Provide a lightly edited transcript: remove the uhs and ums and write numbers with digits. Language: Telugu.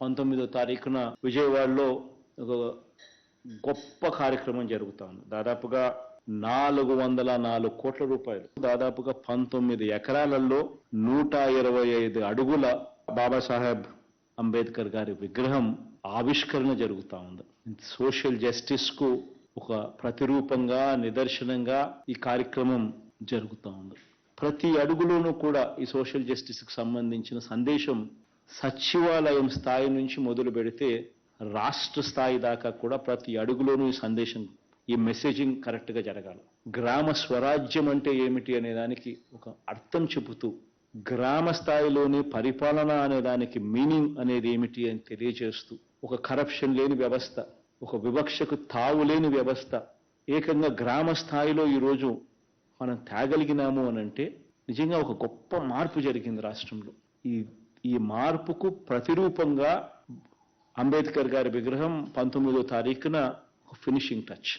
19వ తారీఖున విజయవాడలో ఒక గొప్ప కార్యక్రమం జరుగుతోంది. దాదాపుగా 404 కోట్ల రూపాయలు, దాదాపుగా 19 ఎకరాలలో 125 అడుగుల బాబాసాహెబ్ అంబేద్కర్ గారి విగ్రహం ఆవిష్కరణ జరుగుతూ ఉంది. సోషల్ జస్టిస్ కు ఒక ప్రతిరూపంగా, నిదర్శనంగా ఈ కార్యక్రమం జరుగుతూ ఉంది. ప్రతి అడుగులోనూ కూడా ఈ సోషల్ జస్టిస్ కు సంబంధించిన సందేశం సచివాలయం స్థాయి నుంచి మొదలు పెడితే రాష్ట్ర స్థాయి దాకా కూడా ప్రతి అడుగులోనూ ఈ సందేశం, ఈ మెసేజింగ్ కరెక్ట్ గా జరగాలి. గ్రామ స్వరాజ్యం అంటే ఏమిటి అనే దానికి ఒక అర్థం చెబుతూ, గ్రామ స్థాయిలోని పరిపాలన అనే దానికి మీనింగ్ అనేది ఏమిటి అని తెలియజేస్తూ, ఒక కరప్షన్ లేని వ్యవస్థ, ఒక వివక్షకు తావు లేని వ్యవస్థ ఏకంగా గ్రామ స్థాయిలో ఈరోజు మనం తేగలిగినాము అనంటే నిజంగా ఒక గొప్ప మార్పు జరిగింది రాష్ట్రంలో. ఈ మార్పుకు ప్రతిరూపంగా అంబేద్కర్ గారి విగ్రహం 19వ తారీఖున ఫినిషింగ్ టచ్.